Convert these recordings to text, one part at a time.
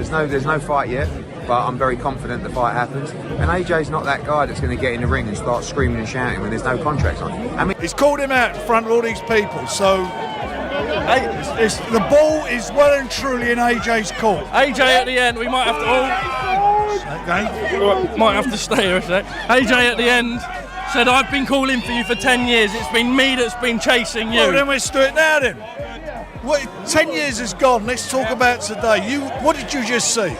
There's no fight yet, but I'm very confident the fight happens. And AJ's not that guy that's going to get in the ring and start screaming and shouting when there's no contracts on. I mean, he's called him out in front of all these people, so the ball is well and truly in AJ's court. AJ at the end, we might have to might have to stay here a sec. AJ at the end said, I've been calling for you for 10 years, it's been me that's been chasing you. Well, then let's do it now then. 10 years is gone, let's talk about today. What did you just see?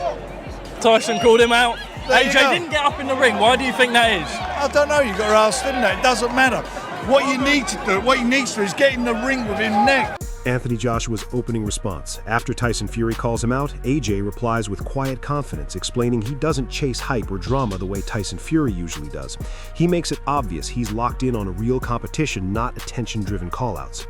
Tyson called him out. There AJ didn't get up in the ring, why do you think that is? I don't know, you've got to ask him that, it doesn't matter. What he needs to do is get in the ring with him next. Anthony Joshua's opening response. After Tyson Fury calls him out, AJ replies with quiet confidence, explaining he doesn't chase hype or drama the way Tyson Fury usually does. He makes it obvious he's locked in on a real competition, not attention-driven callouts.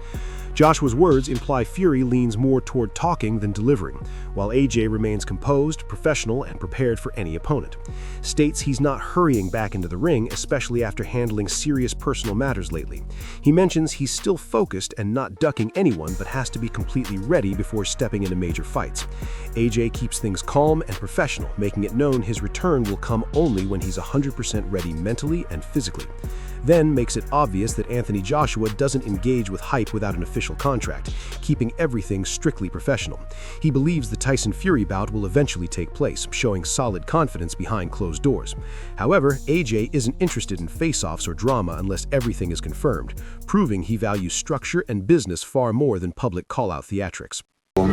Joshua's words imply Fury leans more toward talking than delivering, while AJ remains composed, professional, and prepared for any opponent. States he's not hurrying back into the ring, especially after handling serious personal matters lately. He mentions he's still focused and not ducking anyone, but has to be completely ready before stepping into major fights. AJ keeps things calm and professional, making it known his return will come only when he's 100% ready mentally and physically. Then makes it obvious that Anthony Joshua doesn't engage with hype without an official contract, keeping everything strictly professional. He believes the Tyson Fury bout will eventually take place, showing solid confidence behind closed doors. However, AJ isn't interested in face-offs or drama unless everything is confirmed, proving he values structure and business far more than public call-out theatrics.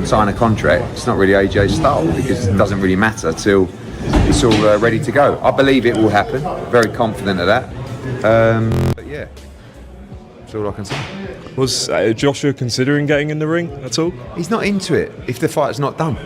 Sign a contract, it's not really AJ's style because it doesn't really matter till it's all ready to go. I believe it will happen, very confident of that. But yeah, that's all I can say. Was Joshua considering getting in the ring at all? He's not into it if the fight's not done.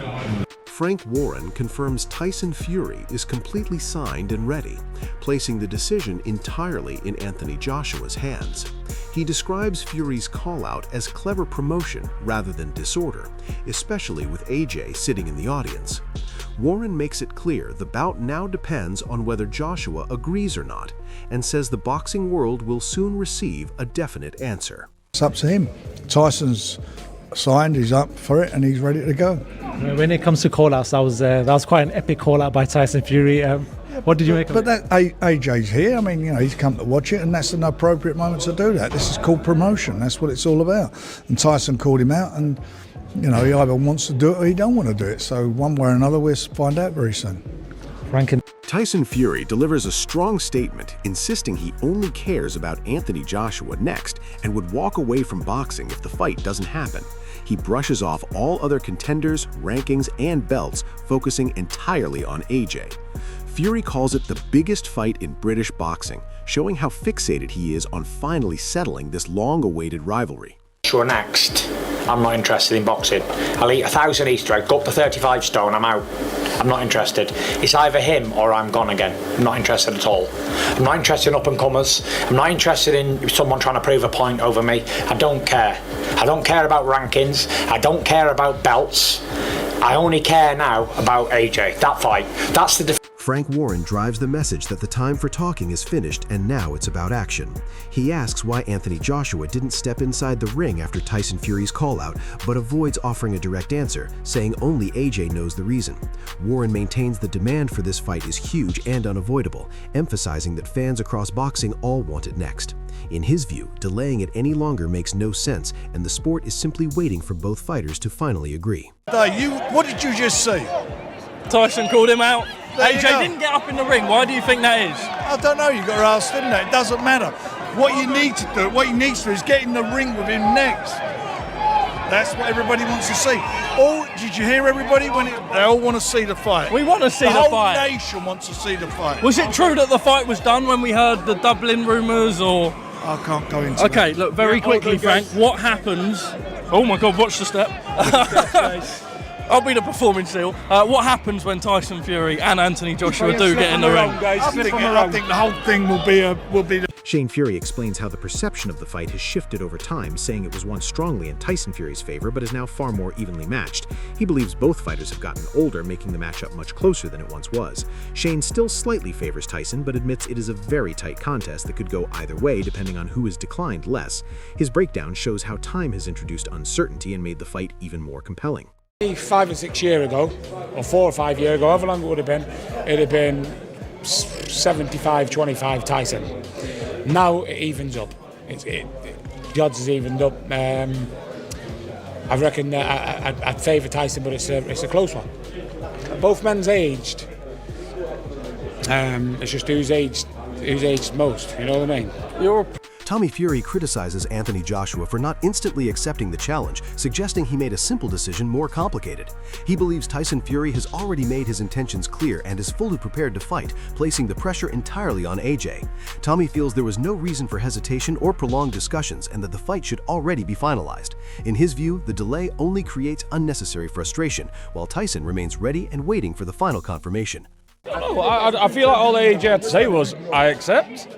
Frank Warren confirms Tyson Fury is completely signed and ready, placing the decision entirely in Anthony Joshua's hands. He describes Fury's call-out as clever promotion rather than disorder, especially with AJ sitting in the audience. Warren makes it clear the bout now depends on whether Joshua agrees or not, and says the boxing world will soon receive a definite answer. It's up to him. Tyson's signed, he's up for it, and he's ready to go. When it comes to call-outs, that was quite an epic call-out by Tyson Fury. What did you make of it? But AJ's here. I mean, he's come to watch it, and that's an appropriate moment to do that. This is called promotion. That's what it's all about. And Tyson called him out, and he either wants to do it or he don't want to do it. So one way or another, we'll find out very soon. Tyson Fury delivers a strong statement, insisting he only cares about Anthony Joshua next and would walk away from boxing if the fight doesn't happen. He brushes off all other contenders, rankings, and belts, focusing entirely on AJ. Fury calls it the biggest fight in British boxing, showing how fixated he is on finally settling this long-awaited rivalry. Sure, next. I'm not interested in boxing. I'll eat 1,000 Easter eggs, go up to 35 stone, I'm out. I'm not interested. It's either him or I'm gone again. I'm not interested at all. I'm not interested in up-and-comers. I'm not interested in someone trying to prove a point over me. I don't care. I don't care about rankings. I don't care about belts. I only care now about AJ. That fight. That's the Frank Warren drives the message that the time for talking is finished and now it's about action. He asks why Anthony Joshua didn't step inside the ring after Tyson Fury's call-out, but avoids offering a direct answer, saying only AJ knows the reason. Warren maintains the demand for this fight is huge and unavoidable, emphasizing that fans across boxing all want it next. In his view, delaying it any longer makes no sense, and the sport is simply waiting for both fighters to finally agree. What did you just see? Tyson called him out. There AJ didn't get up in the ring, why do you think that is? I don't know, you've got to ask him that. It doesn't matter. What he needs to do is get in the ring with him next. That's what everybody wants to see. Did you hear everybody? They all want to see the fight. We want to see the fight. The whole nation wants to see the fight. Was it true that the fight was done when we heard the Dublin rumours, or? I can't go into that. Okay, look, very quickly, Frank, what happens? Oh my God, watch the step. I'll be the performing seal. What happens when Tyson Fury and Anthony Joshua do get in the ring? I think the whole thing will be the Shane Fury explains how the perception of the fight has shifted over time, saying it was once strongly in Tyson Fury's favor but is now far more evenly matched. He believes both fighters have gotten older, making the matchup much closer than it once was. Shane still slightly favors Tyson, but admits it is a very tight contest that could go either way depending on who is declined less. His breakdown shows how time has introduced uncertainty and made the fight even more compelling. 5 or 6 years ago, or 4 or 5 years ago, however long it would have been, it'd have been 75-25 Tyson. Now it evens up. The odds has evened up. I reckon I'd favour Tyson, but it's a close one. Both men's aged. It's just who's aged most. You know what I mean? Tommy Fury criticizes Anthony Joshua for not instantly accepting the challenge, suggesting he made a simple decision more complicated. He believes Tyson Fury has already made his intentions clear and is fully prepared to fight, placing the pressure entirely on AJ. Tommy feels there was no reason for hesitation or prolonged discussions and that the fight should already be finalized. In his view, the delay only creates unnecessary frustration, while Tyson remains ready and waiting for the final confirmation. I feel like all AJ had to say was, I accept.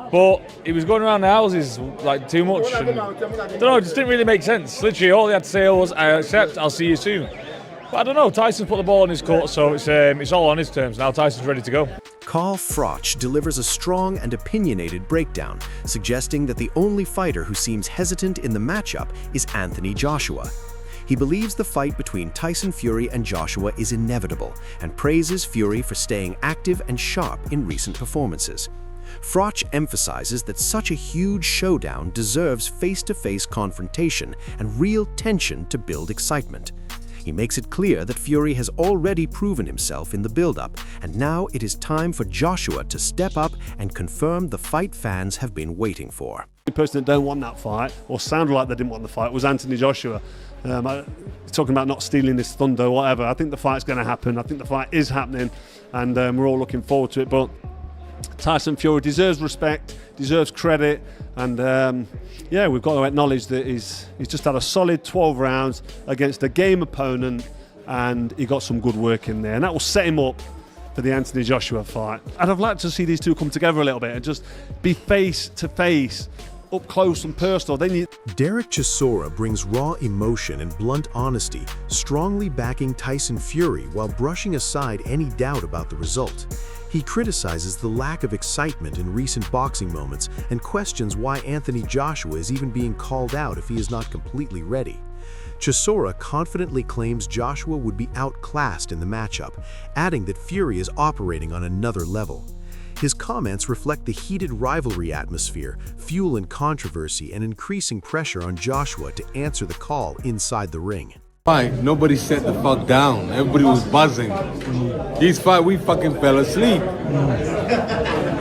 But he was going around the houses like too much. And, I don't know, it just didn't really make sense. Literally, all he had to say was, I accept, I'll see you soon. But I don't know, Tyson put the ball in his court, so it's all on his terms. Now Tyson's ready to go. Carl Froch delivers a strong and opinionated breakdown, suggesting that the only fighter who seems hesitant in the matchup is Anthony Joshua. He believes the fight between Tyson Fury and Joshua is inevitable and praises Fury for staying active and sharp in recent performances. Froch emphasizes that such a huge showdown deserves face-to-face confrontation and real tension to build excitement. He makes it clear that Fury has already proven himself in the build-up, and now it is time for Joshua to step up and confirm the fight fans have been waiting for. The person that don't want that fight, or sounded like they didn't want the fight, was Anthony Joshua. Talking about not stealing this thunder or whatever. I think the fight's going to happen. I think the fight is happening, and we're all looking forward to it. But Tyson Fury deserves respect, deserves credit, and yeah, we've got to acknowledge that he's just had a solid 12 rounds against a game opponent, and he got some good work in there, and that will set him up for the Anthony Joshua fight. And I'd like to see these two come together a little bit and just be face to face, up close and personal. Derek Chisora brings raw emotion and blunt honesty, strongly backing Tyson Fury while brushing aside any doubt about the result. He criticizes the lack of excitement in recent boxing moments and questions why Anthony Joshua is even being called out if he is not completely ready. Chisora confidently claims Joshua would be outclassed in the matchup, adding that Fury is operating on another level. His comments reflect the heated rivalry atmosphere, fueling controversy and increasing pressure on Joshua to answer the call inside the ring. Nobody sat the fuck down. Everybody was buzzing. This fight, we fucking fell asleep.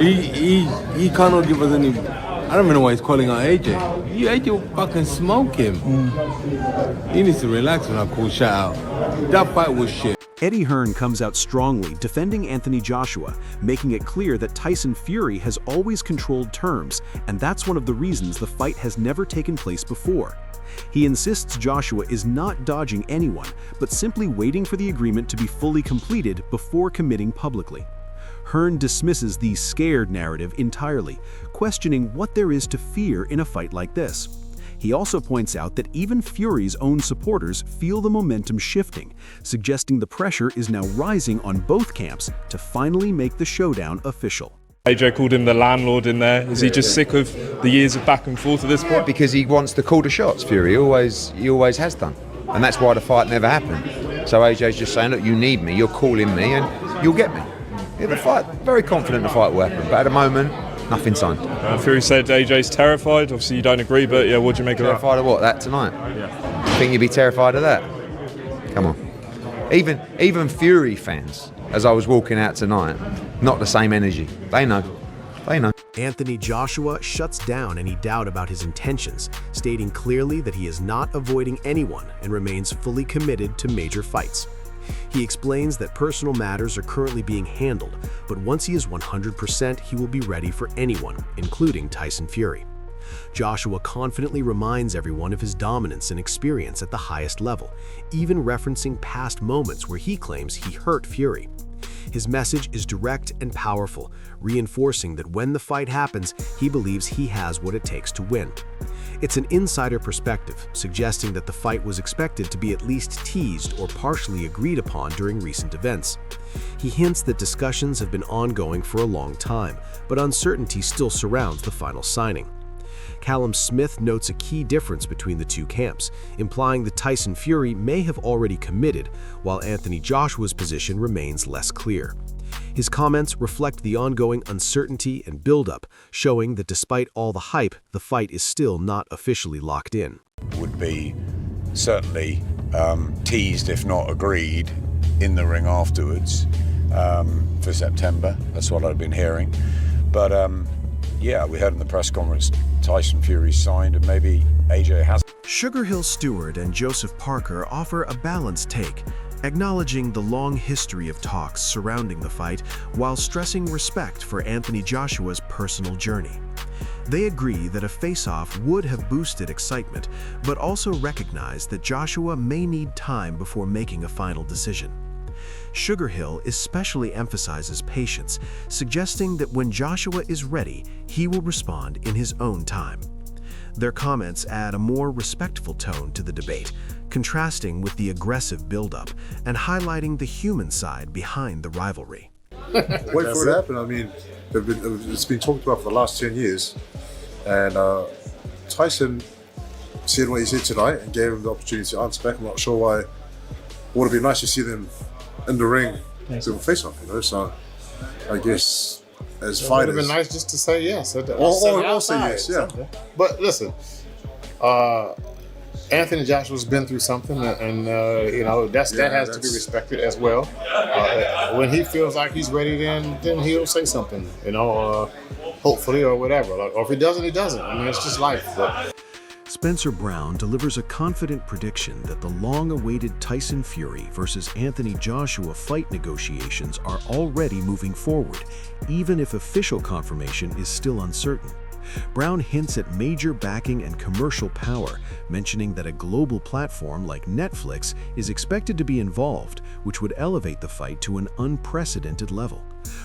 He cannot give us any. I don't even know why he's calling out AJ. AJ will fucking smoke him. He needs to relax when I call shout out. That fight was shit. Eddie Hearn comes out strongly, defending Anthony Joshua, making it clear that Tyson Fury has always controlled terms, and that's one of the reasons the fight has never taken place before. He insists Joshua is not dodging anyone, but simply waiting for the agreement to be fully completed before committing publicly. Hearn dismisses the scared narrative entirely, questioning what there is to fear in a fight like this. He also points out that even Fury's own supporters feel the momentum shifting, suggesting the pressure is now rising on both camps to finally make the showdown official. AJ called him the landlord in there. Is he just sick of the years of back and forth at this point? Because he wants to call the shots, Fury. He always has done. And that's why the fight never happened. So AJ's just saying, look, you need me, you're calling me, and you'll get me. Yeah, the fight, very confident the fight will happen. But at the moment, nothing signed. Fury said AJ's terrified. Obviously, you don't agree, but yeah, what do you make of that? Terrified of what? That tonight? Yeah. You think you'd be terrified of that? Come on. Even Fury fans, as I was walking out tonight, not the same energy. They know. Anthony Joshua shuts down any doubt about his intentions, stating clearly that he is not avoiding anyone and remains fully committed to major fights. He explains that personal matters are currently being handled, but once he is 100%, he will be ready for anyone, including Tyson Fury. Joshua confidently reminds everyone of his dominance and experience at the highest level, even referencing past moments where he claims he hurt Fury. His message is direct and powerful, reinforcing that when the fight happens, he believes he has what it takes to win. It's an insider perspective, suggesting that the fight was expected to be at least teased or partially agreed upon during recent events. He hints that discussions have been ongoing for a long time, but uncertainty still surrounds the final signing. Callum Smith notes a key difference between the two camps, implying that Tyson Fury may have already committed, while Anthony Joshua's position remains less clear. His comments reflect the ongoing uncertainty and buildup, showing that despite all the hype, the fight is still not officially locked in. Would be certainly teased, if not agreed, in the ring afterwards for September. That's what I've been hearing. But yeah, we heard in the press conference Tyson Fury signed, and maybe AJ has. Sugar Hill Stewart and Joseph Parker offer a balanced take, acknowledging the long history of talks surrounding the fight while stressing respect for Anthony Joshua's personal journey. They agree that a face-off would have boosted excitement, but also recognize that Joshua may need time before making a final decision. Sugar Hill especially emphasizes patience, suggesting that when Joshua is ready, he will respond in his own time. Their comments add a more respectful tone to the debate, contrasting with the aggressive buildup and highlighting the human side behind the rivalry. Wait for it to happen. I mean, it's been talked about for the last 10 years, and Tyson said what he said tonight and gave him the opportunity to answer back. I'm not sure why. It would have been nice to see them in the ring to face off, you know. So I guess as fighters, it would have been nice just to say yes. Or say yes, yeah. But listen, Anthony Joshua's been through something, and you know that has to be respected as well. When he feels like he's ready, then he'll say something, you know, hopefully or whatever. Or if he doesn't, he doesn't. I mean, it's just life. But. Spencer Brown delivers a confident prediction that the long-awaited Tyson Fury versus Anthony Joshua fight negotiations are already moving forward, even if official confirmation is still uncertain. Brown hints at major backing and commercial power, mentioning that a global platform like Netflix is expected to be involved, which would elevate the fight to an unprecedented level.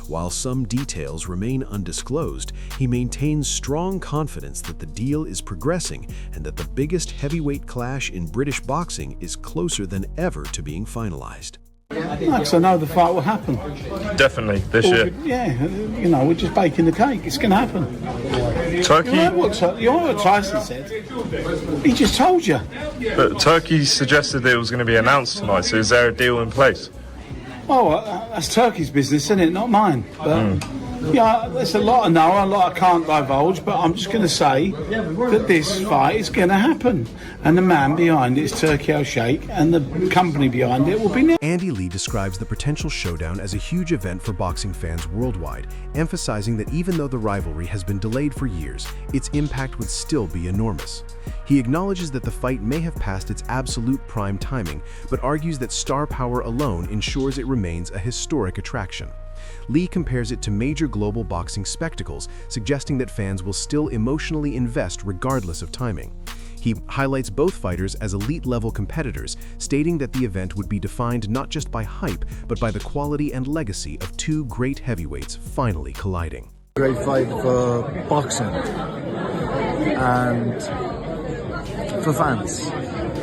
While some details remain undisclosed, he maintains strong confidence that the deal is progressing and that the biggest heavyweight clash in British boxing is closer than ever to being finalized. Because I know the fight will happen. Definitely, this year. Yeah, you know, we're just baking the cake. It's going to happen. Turkey. You know what Tyson said? He just told you. But Turkey suggested that it was going to be announced tonight, so is there a deal in place? Oh, that's Turkey's business, isn't it? Not mine. But yeah, there's a lot I know, a lot I can't divulge, but I'm just going to say that this fight is going to happen. And the man behind it is Turkey Al-Sheikh, and the company behind it will be... Andy Lee describes the potential showdown as a huge event for boxing fans worldwide, emphasizing that even though the rivalry has been delayed for years, its impact would still be enormous. He acknowledges that the fight may have passed its absolute prime timing, but argues that star power alone ensures it remains a historic attraction. Lee compares it to major global boxing spectacles, suggesting that fans will still emotionally invest regardless of timing. He highlights both fighters as elite-level competitors, stating that the event would be defined not just by hype, but by the quality and legacy of two great heavyweights finally colliding. Great fight for boxing and for fans.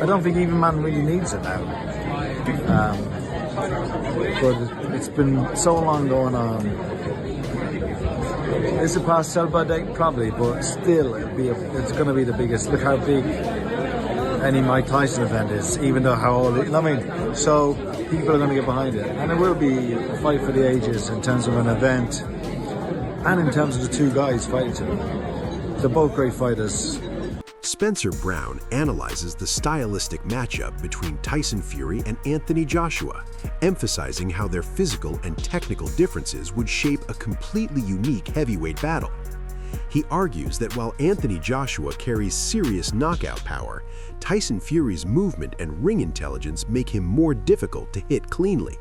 I don't think even man really needs it now. But it's been so long going on. Is it past sell-by date? Probably, but still, it's going to be the biggest. Look how big any Mike Tyson event is, even though how old it, I mean, so people are going to get behind it. And it will be a fight for the ages in terms of an event and in terms of the two guys fighting each other. They're both great fighters. Spencer Brown analyzes the stylistic matchup between Tyson Fury and Anthony Joshua, emphasizing how their physical and technical differences would shape a completely unique heavyweight battle. He argues that while Anthony Joshua carries serious knockout power, Tyson Fury's movement and ring intelligence make him more difficult to hit cleanly.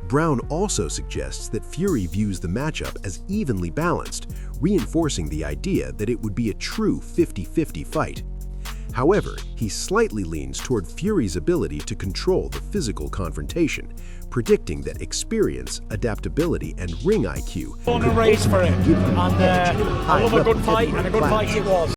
Brown also suggests that Fury views the matchup as evenly balanced, reinforcing the idea that it would be a true 50-50 fight. However, he slightly leans toward Fury's ability to control the physical confrontation, predicting that experience, adaptability, and ring IQ On a race for it, and I love a good fight, and a good fight it was.